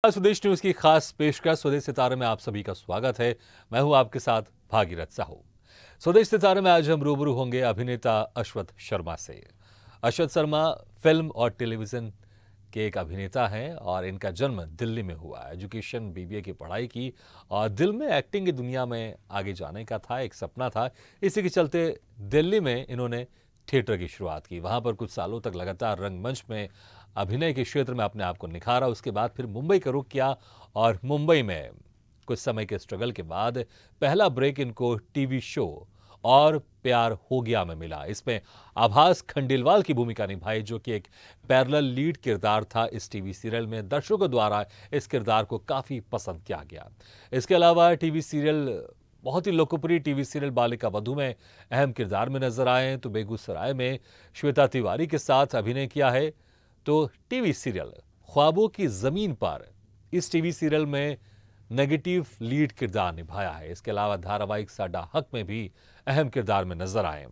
स्वदेश न्यूज की खास पेशकश स्वदेश सितारे में आप सभी का स्वागत है। मैं हूं आपके साथ भागीरथ साहू। स्वदेश सितारे में आज हम रूबरू होंगे अभिनेता अश्वथ शर्मा से। अश्वथ शर्मा फिल्म और टेलीविजन के एक अभिनेता हैं और इनका जन्म दिल्ली में हुआ। एजुकेशन बीबीए की पढ़ाई की और दिल में एक्टिंग की दुनिया में आगे जाने का था, एक सपना था। इसी के चलते दिल्ली में इन्होंने थिएटर की शुरुआत की। वहां पर कुछ सालों तक लगातार रंगमंच में अभिनय के क्षेत्र में अपने आप को निखारा। उसके बाद फिर मुंबई का रुख किया और मुंबई में कुछ समय के स्ट्रगल के बाद पहला ब्रेक इनको टीवी शो और प्यार हो गया में मिला। इसमें आभास खंडेलवाल की भूमिका निभाई, जो कि एक पैरेलल लीड किरदार था। इस टीवी सीरियल में दर्शकों द्वारा इस किरदार को काफी पसंद किया गया। इसके अलावा टीवी सीरियल बहुत ही लोकप्रिय टीवी सीरियल बालिका वधू में अहम किरदार में नजर आए। तो बेगूसराय में श्वेता तिवारी के साथ अभिनय किया है। तो टीवी सीरियल ख्वाबों की जमीन पर इस टीवी सीरियल में नेगेटिव लीड किरदार निभाया है। इसके अलावा धारावाहिक साडा हक में भी अहम किरदार में नजर आए।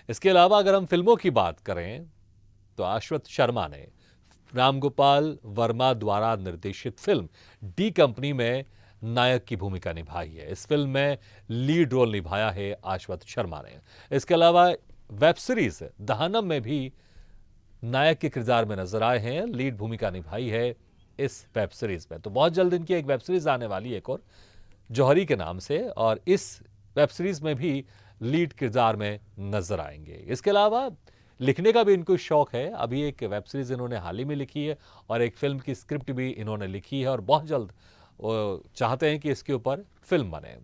इसके अलावा अगर हम फिल्मों की बात करें तो अश्वथ शर्मा ने रामगोपाल वर्मा द्वारा निर्देशित फिल्म डी कंपनी में नायक की भूमिका निभाई है। इस फिल्म में लीड रोल निभाया है अश्वथ शर्मा ने। इसके अलावा वेब सीरीज दहनम में भी नायक के किरदार में नजर आए हैं, लीड भूमिका निभाई है इस वेब सीरीज में। तो बहुत जल्द इनकी एक वेब सीरीज आने वाली है एक और, जौहरी के नाम से, और इस वेब सीरीज में भी लीड किरदार में नजर आएंगे। इसके अलावा लिखने का भी इनको शौक है। अभी एक वेब सीरीज इन्होंने हाल ही में लिखी है और एक फिल्म की स्क्रिप्ट भी इन्होंने लिखी है और बहुत जल्द वो चाहते हैं कि इसके ऊपर फिल्म बने।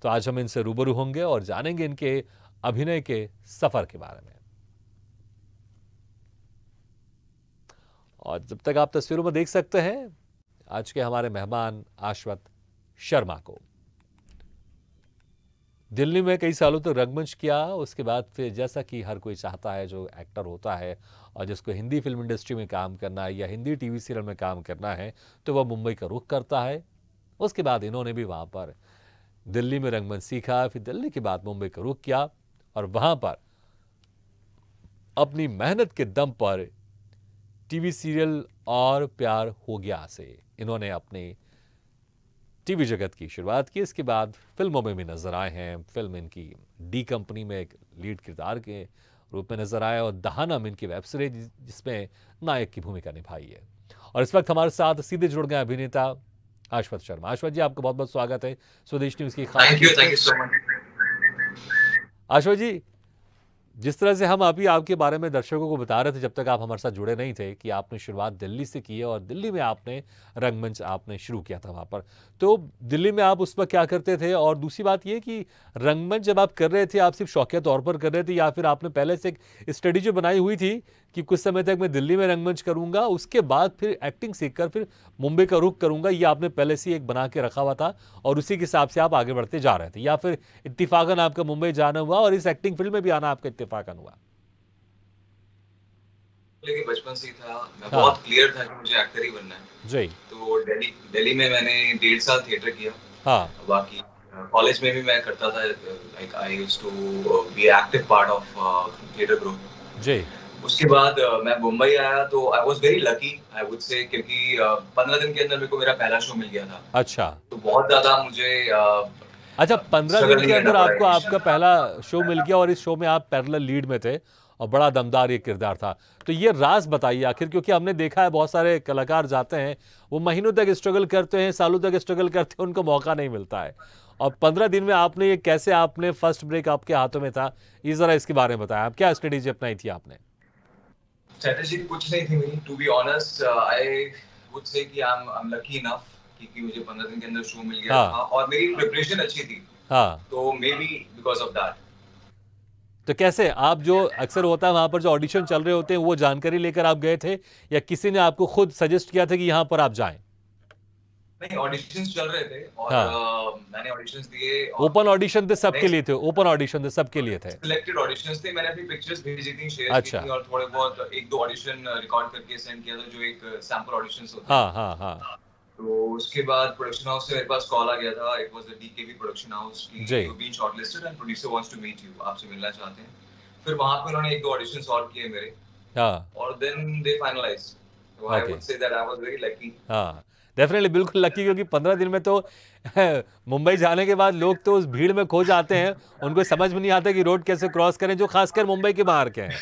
तो आज हम इनसे रूबरू होंगे और जानेंगे इनके अभिनय के सफर के बारे में। और जब तक आप तस्वीरों में देख सकते हैं आज के हमारे मेहमान अश्वथ शर्मा को। दिल्ली में कई सालों तक रंगमंच किया, उसके बाद फिर जैसा कि हर कोई चाहता है जो एक्टर होता है और जिसको हिंदी फिल्म इंडस्ट्री में काम करना है या हिंदी टीवी सीरियल में काम करना है, तो वह मुंबई का रुख करता है। उसके बाद इन्होंने भी वहां पर दिल्ली में रंगमंच सीखा, फिर दिल्ली के बाद मुंबई का रुख किया और वहां पर अपनी मेहनत के दम पर टीवी सीरियल और प्यार हो गया से इन्होंने अपने टीवी जगत की शुरुआत की। इसके बाद फिल्मों में भी नजर आए हैं। फिल्म इनकी डी कंपनी में एक लीड किरदार के रूप में नजर आया और दहनम इनकी वेब सीरीज जिसमें नायक की भूमिका निभाई है। और इस वक्त हमारे साथ सीधे जुड़ गए अभिनेता अश्वथ शर्मा। अश्वथ जी, आपका बहुत बहुत स्वागत है स्वदेश न्यूज की खास। Thank you so much. Ashwath ji, जिस तरह से हम अभी आपके बारे में दर्शकों को बता रहे थे जब तक आप हमारे साथ जुड़े नहीं थे कि आपने शुरुआत दिल्ली से की है और दिल्ली में आपने रंगमंच आपने शुरू किया था वहाँ पर, तो दिल्ली में आप उस वक्त क्या करते थे? और दूसरी बात ये कि रंगमंच जब आप कर रहे थे, आप सिर्फ शौकिया तौर पर कर रहे थे या फिर आपने पहले से एक स्ट्रेटेजी जो बनाई हुई थी कि कुछ समय तक मैं दिल्ली में रंगमंच करूंगा, उसके बाद फिर एक्टिंग सीखकर फिर मुंबई का रुख करूंगा, ये आपने पहले से एक बना के रखा हुआ था और उसी के हिसाब से आप आगे बढ़ते जा रहे थे, या फिर इत्तेफाकन आपका मुंबई जाना हुआ और इस एक्टिंग फील्ड में भी आना आपका इत्तेफाकन हुआ? लेकिन बचपन से ही था, मैं हाँ बहुत क्लियर था कि मुझे एक्टर ही बनना है। जी। तो दिल्ली दिल्ली में मैंने 1.5 साल थिएटर किया। हाँ बाकी कॉलेज में भी मैं करता था, like I used to be active part of theatre group. जी। उसके बाद मैं मुंबई आया तो I was very lucky, I would say, क्योंकि 15 दिन के अंदर मेरे को मेरा पहला शो मिल गया था। अच्छा तो बहुत ज्यादा मुझे अच्छा, 15 स्ट्रगल दिन नहीं के करना अंदर पड़ा आपको आपका इनिशियल। पहला शो मिल गया और इस शो में आप पैरेलल लीड में थे और बड़ा दमदार ये किरदार था। तो ये राज बताइए आखिर, क्योंकि हमने देखा है बहुत सारे कलाकार जाते हैं, वो महीनों तक स्ट्रगल करते हैं, सालों तक स्ट्रगल करते हैं, उनको मौका नहीं मिलता है। और 15 दिन में आपने ये कैसे, आपने फर्स्ट ब्रेक आपके हाथों में था, ये जरा इसके बारे में बताया, आप क्या स्ट्रेटेजी अपनाई थी आपने? स्ट्रेटेजी कुछ नहीं थी मेरी, to be honest. I would say कि आई एम लकी इनफ कि मुझे 15 दिन के अंदर शो मिल गया था हाँ और मेरी प्रिपरेशन अच्छी थी, हाँ। तो may be because of that. तो कैसे आप, जो अक्सर होता है वहां पर जो ऑडिशन चल रहे होते हैं, वो जानकारी लेकर आप गए थे या किसी ने आपको खुद सजेस्ट किया था कि यहां पर आप जाएं? नहीं, ऑडिशंस चल रहे थे और हाँ, मैंने ऑडिशंस दिए और ओपन ऑडिशन थे सबके लिए, नेक्स्ट थे ओपन ऑडिशन थे सबके लिए थे? सिलेक्टेड ऑडिशंस थे। मैंने अपनी पिक्चर्स भेजी थी, शेयर की अच्छा। थी और थोड़े बहुत एक दो ऑडिशन रिकॉर्ड करके सेंड किया था, जो एक सैंपल ऑडिशंस होते हाँ हैं। हाँ हाँ। तो उसके बाद प्रोडक्शन हाउस से मेरे पास कॉल आ गया था, it was the DKV production house की, जी। You been shortlisted and producer wants to meet you, आपसे मिलना चाहते हैं। फिर वहां पे उन्होंने एक दो ऑडिशंस और किए मेरे हाँ। और देन दे फाइनलाइज्ड। तो I okay. Would say that I was very lucky. हाँ, डेफिनेटली बिल्कुल लकी, क्योंकि 15 दिन में तो मुंबई जाने के बाद लोग तो उस भीड़ में खो जाते हैं, उनको समझ में नहीं आता कि रोड कैसे क्रॉस करें, जो खासकर मुंबई के बाहर के हैं।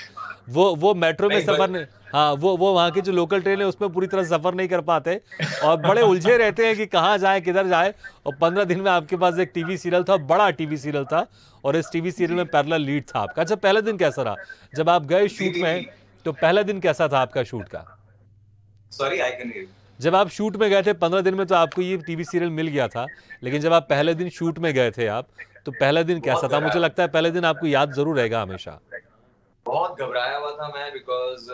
वो मेट्रो में नहीं सफ़र नहीं, हाँ वो वहाँ की जो लोकल ट्रेन है उसमें पूरी तरह सफ़र नहीं कर पाते और बड़े उलझे रहते हैं कि कहाँ जाए किधर जाए। और 15 दिन में आपके पास एक टीवी सीरियल था, बड़ा टीवी सीरियल था, और इस टीवी सीरियल में पैरेलल लीड था आपका। अच्छा, पहला दिन कैसा रहा जब आप गए जी शूट जी में? जी। तो पहला दिन कैसा था आपका शूट का? Sorry, I can hear. जब आप शूट में गए थे 15 दिन में तो आपको ये टीवी सीरियल मिल गया था, लेकिन जब आप पहले दिन शूट में गए थे आप, तो पहला दिन कैसा बहुत था? मुझे घबराया, लगता है पहले दिन आपको याद जरूर रहेगा हमेशा। बहुत घबराया हुआ था मैं, बिकॉज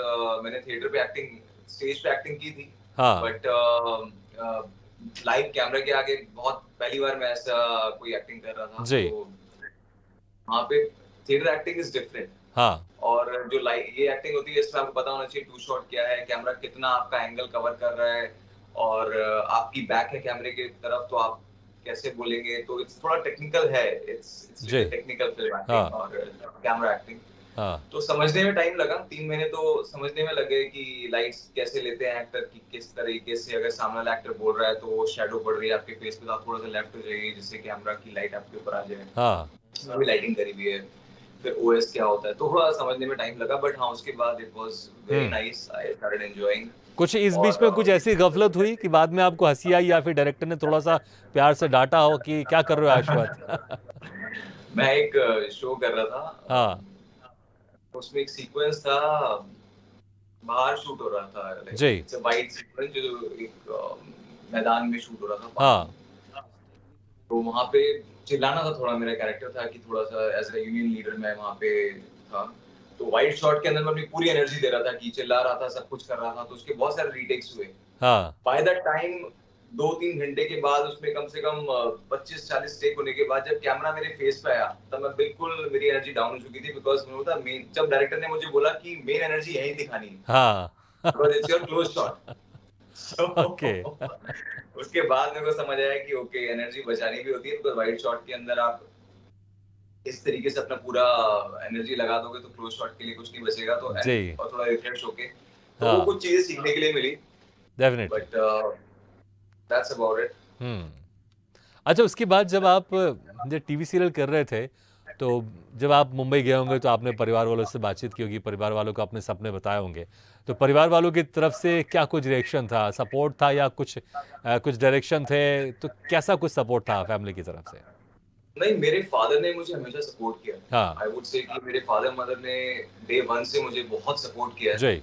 मैंने थिएटर पे एक्टिंग, स्टेज पे एक्टिंग की थी, हाँ। बट लाइव कैमरा के आगे बहुत पहली बार मैं ऐसा कोई एक्टिंग कर रहा था। जी। तो वहाँ पे थिएटर एक्टिंग इज डिफरेंट। हाँ। और जो लाइव ये एक्टिंग होती है इसमें आपको पता होना चाहिए टू शॉट क्या है, कैमरा कितना आपका एंगल कवर कर रहा है, और आपकी बैक है कैमरे की तरफ, तो आप कैसे बोलेंगे। तो इट्स थोड़ा टेक्निकल है, इट्स जी। टेक्निकल फिल्म हाँ। एक्टिंग और कैमरा एक्टिंग। हाँ। तो समझने में टाइम लगा, 3 महीने तो समझने में लगे कि लाइट्स कैसे लेते हैं एक्टर की, किस तरीके से अगर सामने वाला एक्टर बोल रहा है तो वो शेडो पड़ रही है आपके फेस पे, तो आप थोड़ा सा लेफ्ट हो जाइए जिससे कैमरा की लाइट आपके ऊपर आ जाए। हाँ। भी लाइटिंग करी हुई है, फिर ओएस क्या होता है, तो थोड़ा समझने में टाइम लगा, बट हाँ उसके बाद it was very nice, I started enjoying. कुछ इस बीच में और कुछ ऐसी गफलत हुई कि बाद में आपको हंसी आई, या फिर डायरेक्टर ने थोड़ा सा प्यार से डांटा हो कि क्या कर रहे हो अश्वथ? मैं एक शो कर रहा था, हाँ। उसमें एक सीक्वेंस था, बाहर शूट हो रहा था, लाइक जी। इट्स अ वाइड सीक्वेंस जो एक मैदान में शूट हो रहा था, पार्क हाँ। में। तो वहाँ पे चिल्लाना था, थोड़ा मेरा कैरेक्टर था कि थोड़ा सा एज ए यूनियन लीडर मैं वहाँ पे था। तो वाइड शॉट के अंदर मैं अपनी पूरी एनर्जी दे रहा था कि चिल्ला रहा था, सब कुछ कर रहा था, तो उसके बहुत सारे रीटेक्स हुए। हाँ। बाय द टाइम 2-3 घंटे के बाद उसमें कम से कम 25-40 टेक होने के बाद जब कैमरा मेरे फेस पे आया, तब मैं बिल्कुल, मेरी एनर्जी डाउन हो चुकी थी, बिकॉज मुझे पता मेन, जब डायरेक्टर ने मुझे बोला कि मेन एनर्जी यहीं दिखानी है, हाँ। Because it's your close shot. Okay. उसके बाद मेरे को समझ आया कि ओके, एनर्जी बचानी भी होती है, बिकॉज वाइड शॉट के अंदर आप इस तरीके से अपना पूरा एनर्जी लगा दोगे तो क्लोज शॉट के लिए कुछ नहीं बचेगा। तो जी। और थोड़ा रिफ्रेश होके, तो वो हाँ। कुछ चीजें सीखने के लिए मिली, definitely. But that's about it. अच्छा, उसके बाद जब आप जब टीवी सीरियल कर रहे थे, तो जब आप मुंबई गए होंगे तो आपने परिवार वालों से बातचीत की होगी, परिवार वालों को अपने सपने बताए होंगे, तो परिवार वालों की तरफ से क्या कुछ रिएक्शन था? सपोर्ट था या कुछ डायरेक्शन थे? तो कैसा कुछ सपोर्ट था फैमिली की तरफ से? नहीं, मेरे फादर ने मुझे हमेशा सपोर्ट किया। हाँ। आई वुड से कि मेरे फादर मदर ने डे वन से मुझे बहुत सपोर्ट किया है, जी।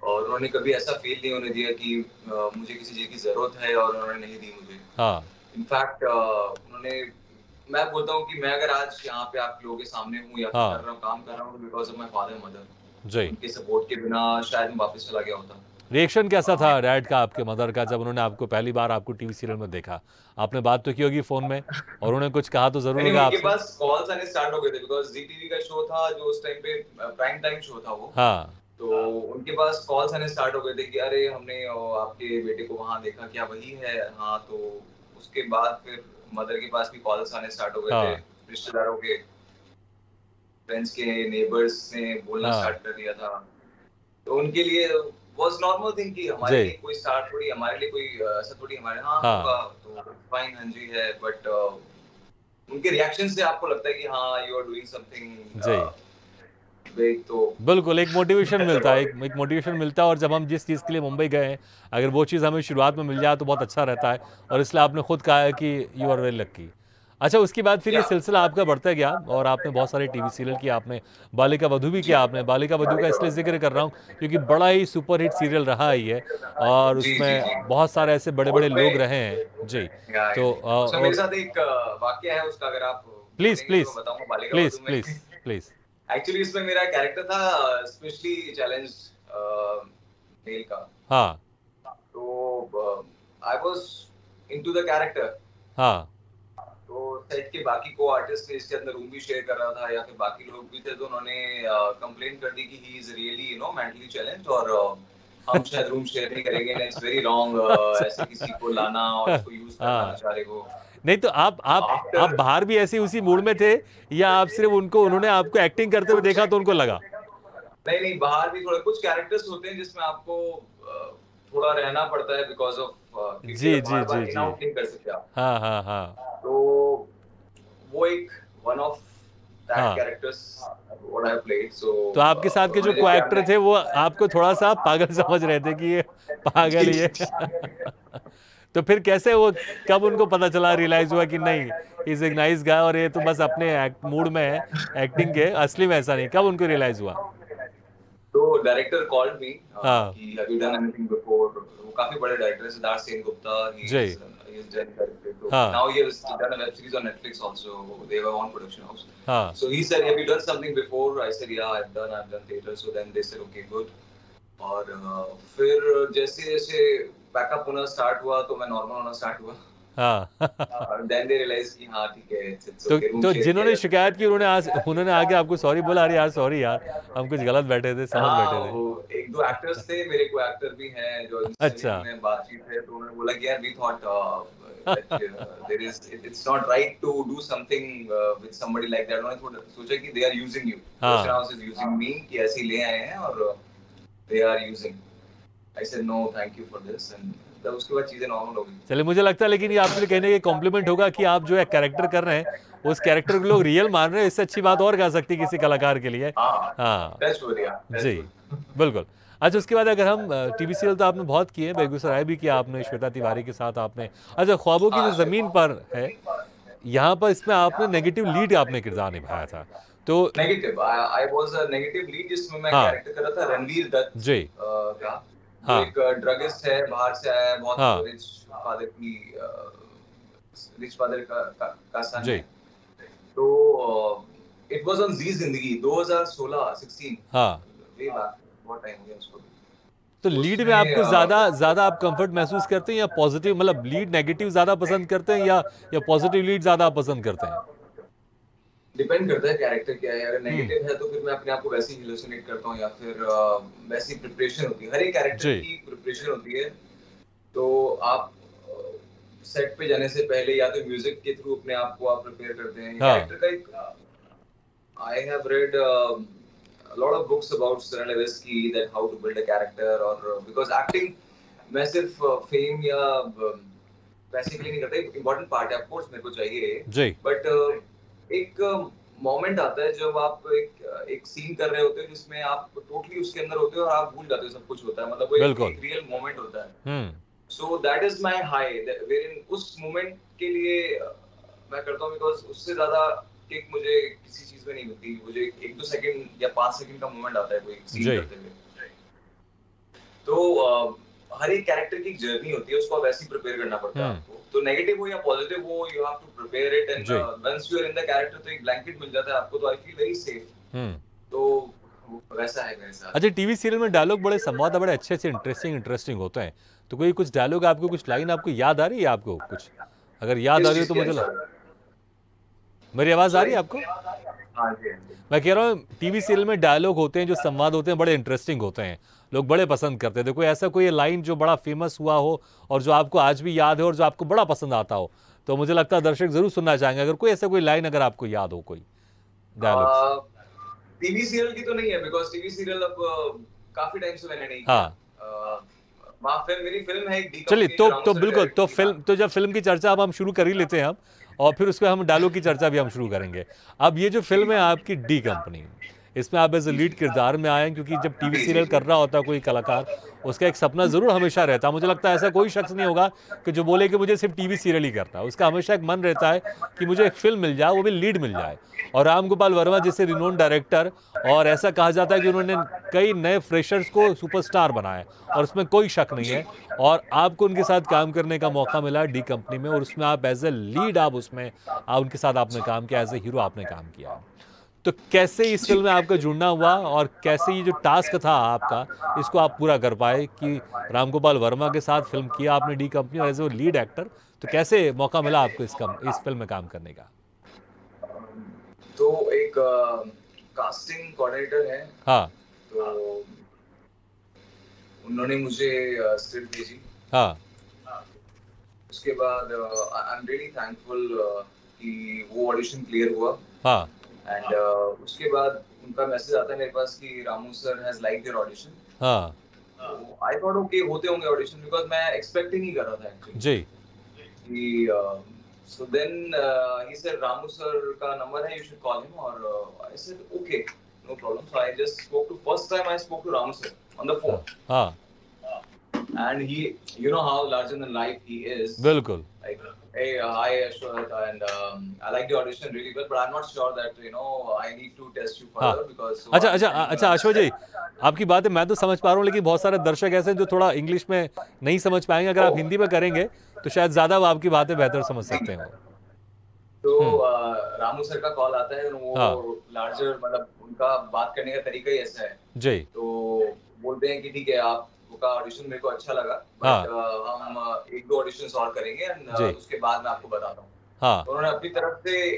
और उन्होंने कभी ऐसा फील नहीं होने दिया कि मुझे किसी चीज की जरूरत है और उन्होंने नहीं दी मुझे। हाँ। इनफैक्ट उन्होंने, मैं बोलता हूँ कि मैं अगर आज यहाँ पे आप लोगों के सामने हूँ या फिर कर हाँ। रहा हूँ, काम कर रहा हूँ, because of my father mother. जी। उनके सपोर्ट के बिना शायद मैं वापस चला गया होता। रिएक्शन कैसा था डैड का, आपके मदर का, जब उन्होंने आपको पहली बार आपको टीवी सीरियल में देखा? आपने बात तो की होगी फोन में, और उन्होंने कुछ कहा तो जरूर नहीं, होगा उनके आपसे। पास कॉल्स आने स्टार्ट हो गए थे, बिकॉज जी टीवी का शो था जो उस टाइम पे प्राइम टाइम शो था वो। हाँ। तो उनके पास कॉल्स आने स्टार्ट हो गए थे कि अरे हमने आपके बेटे को वहां देखा, क्या वही है? हाँ। तो उसके बाद फिर मदर के पास भी कॉल्स आने स्टार्ट हो गए थे, हाँ। रिश्तेदारों के, फ्रेंड्स के, नेबर्स ने बोलना हाँ। स्टार्ट कर दिया था। तो उनके लिए वाज नॉर्मल थिंग कि हमारे जी। लिए कोई स्टार थोड़ी, हमारे लिए कोई ऐसा थोड़ी, हमारे हाँ हाँ। होगा तो फाइन, हाँ जी है, बट उनके रिएक्शन से आपको लगता है कि हाँ यू आर डूइंग समथिंग जी। बिग। तो बिल्कुल, एक मोटिवेशन दैट्स मिलता है, अबाउट एक मोटिवेशन मिलता है, और जब हम जिस चीज़ के लिए मुंबई गए हैं, अगर वो चीज़ हमें शुरुआत में मिल जाए तो बहुत अच्छा रहता है, और इसलिए आपने खुद कहा है कि यू आर वेरी लक्की। अच्छा, उसके बाद फिर ये इट। सिलसिला आपका बढ़ता गया, और आपने बहुत सारे टीवी सीरियल किए, आपने बालिका वधू भी किया। आपने बालिका वधू का इसलिए जिक्र कर रहा हूँ क्योंकि बड़ा ही सुपरहिट सीरियल रहा ही है, और जी जी उसमें जी। बहुत सारे ऐसे बड़े बड़े लोग उसमें रहे हैं। जी। तो उसमें मेरे और साथ एक वाक्य है उसका, अगर आप प्लीज़ बोलेंगे तो प्लीज़ मैं बताऊंगा बालिका प्लीज़ वधू में। Please please. एक्चुअली इसमें मेरा कैरेक्टर था स्पेशली चैलेंज मेल का। हाँ। तो I was into the character. हाँ। तो सेट के बाकी को आर्टिस्ट ने इसके अंदर रूम भी शेयर कर रहा था, या फिर बाकी लोग भी थे, तो उन्होंने कंप्लेन कर दी कि he is really mentally challenged, और हम शायद रूम शेयर नहीं करेंगे, इट्स वेरी रॉन्ग ऐसे किसी को लाना और उसको यूज करना हाँ। बेचारे को। नहीं तो आप आफ्टर बाहर भी ऐसे उसी मूड में थे, या आप सिर्फ उन्होंने आपको एक्टिंग करते हुए देखा तो उनको लगा? नहीं नहीं, बाहर भी थोड़े कुछ कैरेक्टर्स होते हैं जिसमें आपको थोड़ा रहना पड़ता है बिकॉज ऑफ जी क्योंकि जी बार जी बार इन जी। आउट नहीं कर सकते आप। हाँ हाँ हाँ। तो वो एक वन ऑफ दैट हाँ, कैरेक्टर्स व्हाट आई प्लेड। सो तो आपके साथ के जो उन्होंने को जब एक्टर थे वो आपको थोड़ा सा कैप्टन पागल समझ रहे थे कि ये पागल ही है। तो फिर कैसे वो, कब उनको पता चला, रियलाइज हुआ कि नहीं इज एक नाइस गाय और ये तो बस अपने मूड में है, एक्टिंग के, असली में ऐसा नहीं, कब उनको रियलाइज हुआ? तो डायरेक्टर कॉल्ड मी हाँ कि have you done anything before. वो काफी बड़े डायरेक्टर है, सिद्धार्थ सेनगुप्ता। जी। ही इज डन डायरेक्टेड, तो हाँ now he has done a web series on Netflix also. They have own production house. हाँ। So he said, "Have you done something before?" I said, "Yeah, I've done theater." So then they said, "Okay, good." और फिर जैसे जैसे backup होना start हुआ तो मैं normal होना स्टार्ट हुआ। हाँ। और देन दे रियलाइज कि हाँ ठीक है, इट्स तो ओके, रूम तो शेयर किया जिन्होंने जा सकता शिकायत की उन्होंने आके आपको सॉरी बोला, अरे यार सॉरी यार, हम कुछ गलत बैठे थे, है। समझ हाँ, बैठे थे? वो एक दो एक्टर्स थे, मेरे को एक्टर भी हैं जो अच्छा। इंस्टेंट में बातचीत है, तो उन्होंने बोला कि यार we thought that there is it's not right to do something with somebody like that. उन्होंने थोड़ा सोचा कि they are using you, Roshan हाँ, हाउस इज यूजिंग मी, कि ऐसे ही ले आए हैं और they are using. I said no thank you for this, and तब उसके बाद चीजें नॉर्मल हो गई। चलिए मुझे लगता है लेकिन ये आपके लिए कहने का कॉम्प्लीमेंट होगा कि आप जो है कैरेक्टर कर रहे हैं उस कैरेक्टर को लोग रियल मान रहे हैं, इससे अच्छी बात और क्या सकती है किसी कलाकार के लिए। हाँ, हाँ टच हो गया, जी, टच वुड। बिल्कुल। अच्छा उसके बाद अगर हम टीवी सीरियल तो आपने बहुत किए हैं, बेगूसराय भी किया आपने, श्वेता तिवारी के साथ आपने। अच्छा ख्वाबों की जो हाँ, ज़मीन पर है, यहाँ पर इसमें आपने नेगेटिव लीड आपने किरदार निभाया था, तो negative, I was a negative lead, जिसमें मैं हाँ कैरेक्टर कर रहा था रणवीर दत्त जी। का, जो हाँ एक ड्रगिस्ट है, बाहर से आया है, बहुत हाँ रिच फादर की, रिच फादर का सन है। जी। तो इट वाज ऑन जी जिंदगी 2016 16, हाँ, वे बैक, बहुत टाइम हो गया उसको। तो लीड में उसमें आपको ज़्यादा ज़्यादा आप कंफर्ट महसूस करते हैं या पॉजिटिव, मतलब लीड नेगेटिव ज़्यादा पसंद करते हैं या पॉजिटिव लीड ज़्यादा पसंद करते हैं? डिपेंड करता है कैरेक्टर क्या है। अगर हम्म। नेगेटिव है तो फिर मैं अपने आप को वैसे ही हेलुसिनेट करता हूँ, या फिर वैसी प्रिपरेशन होती है, हर एक कैरेक्टर जी की प्रिपरेशन होती है। तो आप सेट पे जाने से पहले या तो म्यूजिक के थ्रू अपने आप को आप प्रिपेयर करते हैं। हाँ कैरेक्टर का एक, I have read a lot of books about Seren Levesky, that how to build a character, और because acting मैं सिर्फ फेम या पैसे के लिए नहीं करता, एक इम्पोर्टेंट पार्ट है, ऑफ कोर्स मेरे को चाहिए, जी बट एक मोमेंट आता है जब आप एक सीन कर रहे होते हो जिसमें आप टोटली उसके अंदर होते हो और आप भूल जाते हो सब कुछ होता है, मतलब वो बिल्कुल। एक रियल मोमेंट होता है। Hmm. So that is my high, where उस मोमेंट के लिए मैं करता हूँ, बिकॉज उससे ज्यादा किक मुझे किसी चीज में नहीं मिलती। मुझे एक दो सेकंड या 5 सेकंड का मोमेंट आता है कोई सीन जी करते हुए। तो हर एक कैरेक्टर की एक जर्नी होती है, उसको आप वैसे ही प्रिपेयर करना पड़ता है हम्म। आपको। तो नेगेटिव हो या पॉजिटिव हो, you have to prepare it, and जी। Once you are in the character तो एक ब्लैंकेट मिल जाता है आपको, तो I feel very safe. Hmm. तो वैसा है मेरे साथ। अच्छा टीवी सीरियल में डायलॉग बड़े संवाद बड़े अच्छे से इंटरेस्टिंग होते हैं, तो कोई कुछ डायलॉग आपको, कुछ लाइन आपको याद आ रही है? आपको कुछ अगर याद आ किस रही हो चीज तो के मुझे अनुसार? मेरी आवाज़ आ रही सॉरी। है आपको? हाँ जी, हाँ जी। मैं कह रहा हूँ टीवी सीरियल में डायलॉग होते हैं, जो संवाद होते हैं, बड़े इंटरेस्टिंग होते हैं, लोग बड़े पसंद करते हैं। देखो ऐसा कोई लाइन जो बड़ा फेमस हुआ हो और जो आपको आज भी याद है और जो आपको बड़ा पसंद आता हो, तो मुझे लगता है दर्शक जरूर सुनना चाहेंगे। अगर कोई ऐसा कोई लाइन अगर आपको याद हो, कोई डायलॉग्स। टीवी सीरियल की तो नहीं है, बिकॉज टीवी सीरियल अब काफी टाइम से मैंने नहीं किया। हाँ फिल्म, मेरी फिल्म है एक डी चलिए, कंपनी जो रामू तो सर बिल्कुल, डायरेक्ट तो की। फिल्म, तो जब फिल्म की चर्चा अब हम शुरू कर ही लेते हैं हम, और फिर उसके हम डायलॉग की चर्चा भी हम शुरू करेंगे। अब ये जो फिल्म है आपकी डी कंपनी, इसमें आप एज ए जी लीड जी किरदार में आए हैं, क्योंकि जब टीवी जी जी सीरियल जी। कर रहा होता है कोई कलाकार, उसका एक सपना जरूर हमेशा रहता है। मुझे लगता है ऐसा कोई शख्स नहीं होगा कि जो बोले कि मुझे सिर्फ टीवी सीरियल ही करता है, उसका हमेशा एक मन रहता है कि मुझे एक फिल्म मिल जाए, वो भी लीड मिल जाए। और राम गोपाल वर्मा जैसे रिनोन डायरेक्टर, और ऐसा कहा जाता है कि उन्होंने कई नए फ्रेशर्स को सुपरस्टार बनाया, और उसमें कोई शक नहीं जी। है। और आपको उनके साथ काम करने का मौका मिला डी कंपनी में, और उसमें आप एज ए लीड, आप उसमें आप उनके साथ आपने काम किया, एज ए हीरो आपने काम किया। तो कैसे इस जी। फिल्म में आपका जुड़ना हुआ, और कैसे ये जो टास्क था आपका, इसको आप पूरा कर पाए कि रामगोपाल वर्मा के साथ फिल्म किया आपने डी कंपनी और एज ए लीड एक्टर, तो कैसे मौका मिला आपको इस फिल्म में काम करने का? तो एक कास्टिंग कोऑर्डिनेटर है, हाँ तो उन्होंने मुझे स्क्रिप्ट भेजी। हाँ उसके बाद आई एम रियली थैंकफुल कि वो ऑडिशन क्लियर हुआ। हाँ एंड उसके बाद उनका मैसेज आता है मेरे पास कि Ramu sir has like your audition, हाँ आई थॉट ओके होते होंगे ऑडिशन, बिकॉज मैं एक्सपेक्ट ही नहीं कर रहा था एक्चुअली जी कि so then he said Ramu sir का नंबर है, you should call him, और I said okay, no problem. So I just spoke to, first time I spoke to Ramu sir on the हाँ phone, हाँ and he, you know how larger than life he is, बिल्कुल। like, hey, hi Ashwath, and I like the audition really well, but I'm not sure that, you know, I need to test you हाँ further because so अच्छा I'm अच्छा sending अच्छा अश्वथ जी, आपकी बातें मैं तो समझ पा रहा हूँ, लेकिन बहुत सारे दर्शक ऐसे हैं जो थोड़ा इंग्लिश में नहीं समझ पाएंगे। अगर आप oh हिंदी में करेंगे तो शायद ज़्यादा वो आपकी बातें बेहतर समझ सकते हैं वो। तो हम्म। रामू सर का कॉल आता है, वो हाँ लार्जर, मतलब उनका बात करने का तरीका ही ऐसा है। जी तो बोलते हैं कि ठीक है, आपका ऑडिशन मेरे को अच्छा लगा, बट हाँ हम एक दो ऑडिशंस और करेंगे, एंड जी उसके बाद मैं आपको बताता हूँ। हाँ तो उन्होंने अपनी तरफ से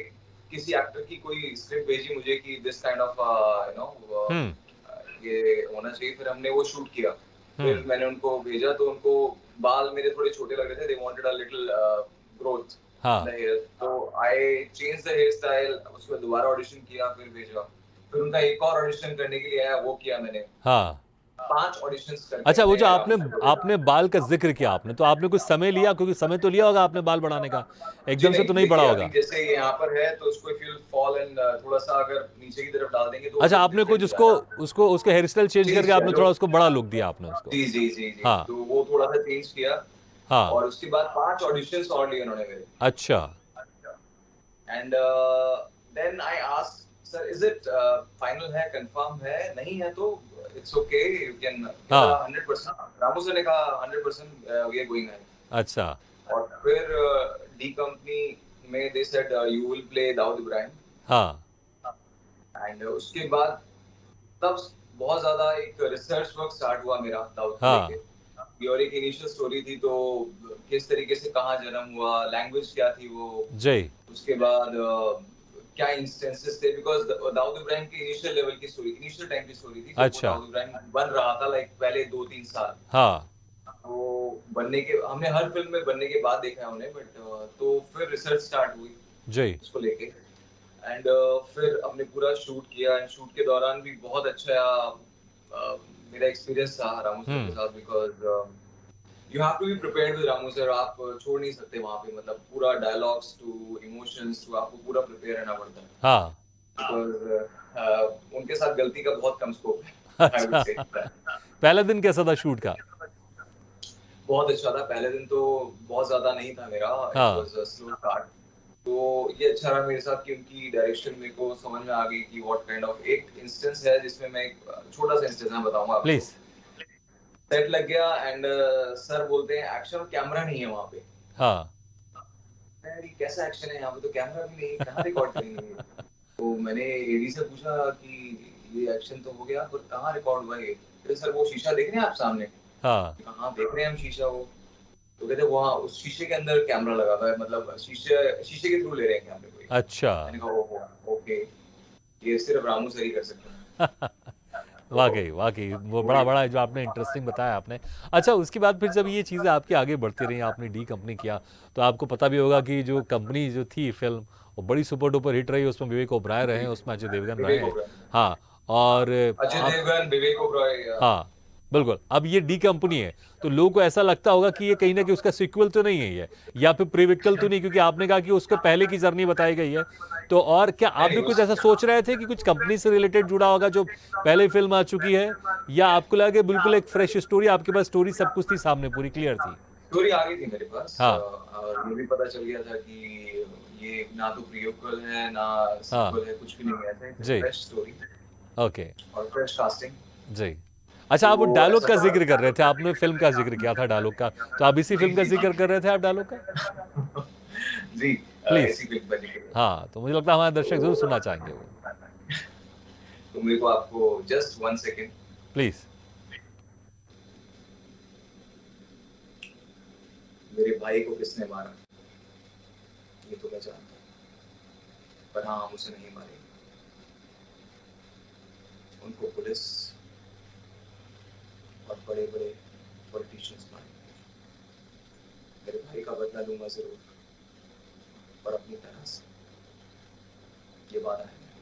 किसी एक्टर की कोई स्क्रिप्ट भेजी मुझे कि this kind of you know hmm ये होना चाहिए। फिर हमने वो शूट किया, फिर हम्म मैंने उनको भेजा, तो उनको बाल मेरे थोड़े छोटे लग रहे थे, they wanted a little growth in हाँ द हेयर, तो I change the hair style. उसके बाद दोबारा ऑडिशन किया, फिर भेजा, फिर उनका एक और ऑडिशन करने के लिए आया, वो किया मैंने। हाँ 5 ऑडिशंस करके अच्छा, वो मैंने जो आपने रामू सर को भेजा। आपने बाल का जिक्र किया, आपने तो आपने कुछ समय लिया, क्योंकि समय तो लिया होगा आपने बाल बढ़ाने का, जी एकदम से नहीं, तो नहीं बढ़ा देखिए अभी होगा। जैसे यहाँ पर है, तो उसको इफ यू फॉल एंड थोड़ा सा अगर नीचे की तरफ डाल देंगे तो अच्छा, लुक आपने कुछ डिफरेंट हो उसको जाएगा। उसको उसके हेयर स्टाइल चेंज चेंज करके किया आपने जो, थोड़ा उसको बड़ा लुक दिया आपने उसको। जी जी जी जी, हाँ तो वो थोड़ा सा चेंज किया, हाँ और उसके बाद 5 ऑडिशंस और लिए उन्होंने मेरे। अच्छा and then I asked sir, is it final है, कंफर्म है? नहीं है तो इट्स ओके, यू कैन। कहता हाँ 100%, रामू सर ने कहा 100% वी आर गोइंग अहेड। अच्छा और फिर डी कंपनी में they said you will play Dawood Ibrahim, हाँ एंड उसके बाद तब बहुत ज्यादा एक रिसर्च वर्क स्टार्ट हुआ मेरा दाऊद को लेके। हाँ ये और एक इनिशियल स्टोरी थी, तो किस तरीके से कहाँ जन्म हुआ, लैंग्वेज क्या थी वो, जी उसके बाद क्या इंस्टेंसेस थे, बिकॉज दाऊद इब्राहिम की इनिशियल लेवल की स्टोरी, इनिशियल टाइम की स्टोरी थी, जब वो अच्छा दाऊद इब्राहिम बन रहा था, लाइक पहले 2-3 साल। हाँ तो बनने के, हमने हर फिल्म में बनने के बाद देखा है उन्हें, बट तो फिर रिसर्च स्टार्ट हुई जी उसको लेके, एंड फिर हमने पूरा शूट किया, एंड शूट के दौरान भी बहुत अच्छा मेरा एक्सपीरियंस था रामू सर के हम्म साथ, because you have to be prepared with Ramu sir. आप छोड़ नहीं सकते वहां पे, मतलब पूरा डायलॉग्स टू इमोशंस टू, आपको पूरा प्रिपेयर रहना पड़ता है, हाँ बिकॉज उनके साथ गलती का बहुत कम स्कोप है, आई वुड अच्छा से। पहला दिन कैसा था शूट का? बहुत अच्छा था। पहले दिन तो बहुत ज्यादा नहीं था मेरा, इट हाँ वाज अ स्लो स्टार्ट। तो ये अच्छा रहा मेरे साथ कि उनकी डायरेक्शन मेरे को समझ में आ गई कि व्हाट काइंड ऑफ, एक इंस्टेंस है जिसमें मैं एक छोटा सा इंस्टेंस मैं बताऊंगा आपको। प्लीज सेट लग गया, एंड सर बोलते हैं एक्शन, कैमरा नहीं है वहां पे। हाँ यार ये कैसा एक्शन है, यहाँ पे तो कैमरा भी नहीं है, कहाँ रिकॉर्ड करेंगे? तो मैंने एडी से पूछा कि ये एक्शन तो हो गया, पर कहाँ रिकॉर्ड हुआ ये? फिर सर वो शीशा देख रहे हैं आप सामने? हाँ हाँ देख रहे हैं हम शीशा वो। तो कहते वहाँ उस शीशे के अंदर कैमरा लगा हुआ है, मतलब शीशे शीशे के थ्रू ले रहे हैं कैमरे को। अच्छा मैंने कहा ओहो ओके, ये सिर्फ रामू सर ही कर सकते हैं। तो वाकई वाकई वो वो बड़ा एक, बड़ा है जो आपने इंटरेस्टिंग बताया आपने। अच्छा, उसके बाद फिर जब ये चीज़ें आपकी आगे बढ़ती रही, आपने डी कंपनी किया, तो आपको पता भी होगा कि जो कंपनी जो थी फिल्म, वो बड़ी सुपर डुपर हिट रही, उसमें विवेक ओबराय रहे हैं, उसमें अजय देवगन रहे विवेक हैं। ओबराय, हाँ और अजय अब देवगन, विवेक ओबराय। हाँ बिल्कुल, अब ये डी कंपनी है, तो लोगों को ऐसा लगता होगा कि ये कहीं ना कहीं उसका सीक्वल तो नहीं है ये, या फिर प्रीविक्वल तो नहीं, क्योंकि आपने कहा कि उसके पहले की जर्नी बताई गई है। तो और क्या नहीं आप नहीं भी कुछ उस ऐसा सोच रहे थे कि कुछ कंपनी से रिलेटेड जुड़ा होगा जो पहले फिल्म आ चुकी है, या आपको लगा कि बिल्कुल एक फ्रेश स्टोरी, आपके पास स्टोरी सब कुछ थी सामने, पूरी क्लियर थी? स्टोरी आ गई थी मेरे पास, हाँ और ये भी पता चल गया था कि ये ना तो प्रीक्वल है ना हाँ सीक्वल है, कुछ भी नहीं है, ऐसा जी फ्रेश स्टोरी ओके और फ्रेश कास्टिंग। जी। अच्छा, तो आप वो वो डायलॉग ऐसा का था। जिक्र कर रहे थे, आपने फिल्म का जिक्र किया था डायलॉग का, तो आप इसी जी फिल्म का जी जिक्र कर रहे थे आप डायलॉग का? जी, प्लीज। ऐसी फिल्म बनी है। हाँ, तो मुझे लगता है हमारे दर्शक जरूर तो सुनना चाहेंगे वो। तो मेरे को आपको जस्ट 1 सेकेंड। प्लीज। मेरे भाई को किसने मारा ये तो मैं जानता हूँ, पर हाँ हम उसे नहीं मारेंगे। उनको पुलिस और बड़े बड़े पॉलिटिशियंस मारेंगे। मेरे भाई का बदला लूंगा जरूर, पर अपनी तरह से, ये वादा है मेरा।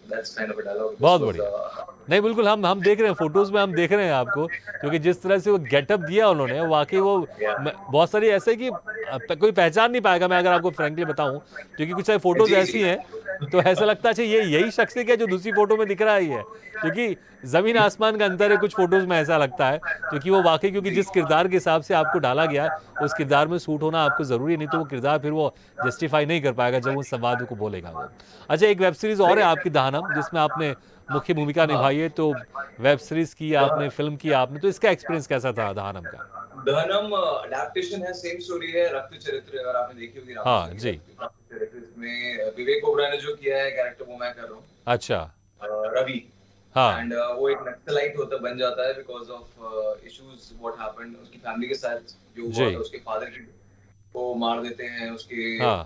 that's kind of a dialogue. This बहुत was, बढ़िया। नहीं बिल्कुल, हम देख रहे हैं फोटोज में, हम देख रहे हैं आपको, क्योंकि जिस तरह से वो गेटअप दिया उन्होंने, वाकई वो बहुत सारी ऐसे कि कोई पहचान नहीं पाएगा, मैं अगर आपको फ्रैंकली बताऊं, क्योंकि कुछ सारी फोटोज जी, ऐसी जी। हैं तो ऐसा लगता है अच्छा ये यही शख्स है क्या जो दूसरी फोटो में दिख रहा है, ये क्योंकि जमीन आसमान का अंतर है कुछ फोटोज में, ऐसा लगता है, क्योंकि वो वाकई, क्योंकि जी। जिस किरदार के हिसाब से आपको डाला गया है उस किरदार में सूट होना आपको जरूरी है, नहीं तो वो किरदार फिर वो जस्टिफाई नहीं कर पाएगा जब वो संवाद को बोलेगा वो। अच्छा, एक वेब सीरीज और है आपकी दहनम, जिसमें आपने मुख्य भूमिका निभाई है, तो वेब सीरीज की आपने, फिल्म की आपने, तो इसका एक्सपीरियंस कैसा था दहनम का? दहनम अडेप्टेशन है, सेम स्टोरी है, रक्त चरित्र, अगर आपने देखी होगी हाँ जी। रक्त चरित्र में विवेक ओबराय ने जो किया है कैरेक्टर, वो मैं कर रहा हूँ। अच्छा। रवि। हाँ एंड वो एक नक्सलाइट होता बन जाता है because of issues what happened उसकी फैमिली के साथ जो हुआ जी। था। उसके फादर को मार देते हैं, उसके हाँ।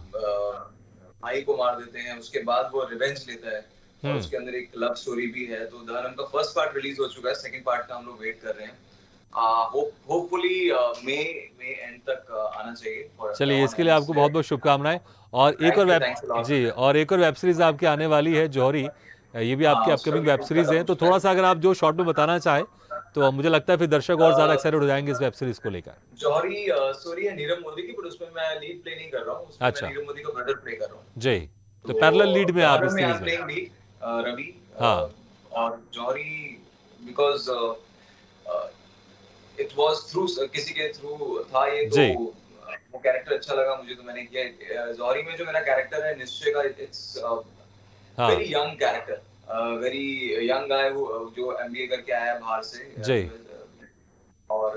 भाई को मार देते हैं, उसके बाद वो रिवेंज लेता है और उसके अंदर एक लव स्टोरी भी है। तो दहनम का फर्स्ट पार्ट रिलीज हो चुका है, सेकंड पार्ट का हम लोग वेट कर रहे हैं। होपफुली मई एंड तक आना चाहिए। चलिए, इसके लिए आपको बहुत बहुत शुभकामनाएं। और एक और और एक और वेब सीरीज आपकी आने वाली है, जौहरी, ये भी आपकी अपकमिंग वेब सीरीज है, तो थोड़ा सा अगर आप जो शॉर्ट में बताना चाहे तो मुझे लगता है फिर दर्शक और ज्यादा एक्साइटेड हो जाएंगे इस वेब सीरीज को लेकर। जौहरी स्टोरी है नीरव मोदी की, पर उसमें मैं लीड प्ले नहीं कर रहा हूँ, उसमें अच्छा। मैं नीरव मोदी का ब्रदर प्ले कर रहा हूँ जी, तो पैरेलल लीड में आप इस सीरीज में। लीड रवि। हाँ। और जौहरी बिकॉज इट वाज थ्रू किसी के थ्रू था ये, तो वो कैरेक्टर अच्छा लगा मुझे, तो मैंने किया। जौहरी में जो मेरा कैरेक्टर है निश्चय का, it's very young character, very young guy जो एमबीए करके आया है बाहर से जी। और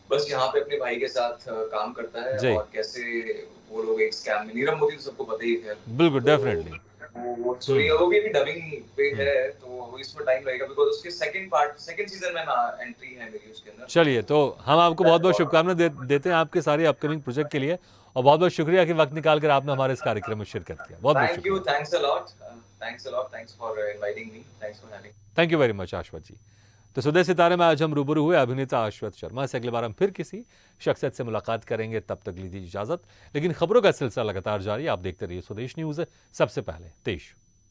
बस यहाँ पे अपने भाई के साथ काम करता है जी। और कैसे वो लोग एक स्कैम में, नीरव मोदी तो सबको पता ही है। बिल्कुल, डेफिनेटली। वो स्टोरी वो भी डबिंग पे है, तो इसमें टाइम लगेगा बिकॉज़ उसके सेकंड सीजन में एंट्री है मेरी उसके अंदर। चलिए, तो हम आपको बहुत बहुत शुभकामनाएं देते हैं आपके सारे अपकमिंग प्रोजेक्ट के लिए, और बहुत बहुत शुक्रिया कि वक्त निकाल कर आपने हमारे इस कार्यक्रम में शिरकत किया। बहुत बहुत शुक्रिया। Thanks a lot, thanks for inviting me, thanks for having. Thank you very much Ashwath ji. तो स्वदेश सितारे में आज हम रूबरू हुए अभिनेता अश्वथ शर्मा से। अगली बार हम फिर किसी शख्सियत से मुलाकात करेंगे, तब तक लीजिए इजाजत। लेकिन खबरों का सिलसिला लगातार जारी, आप देखते रहिए स्वदेश न्यूज, सबसे पहले देश।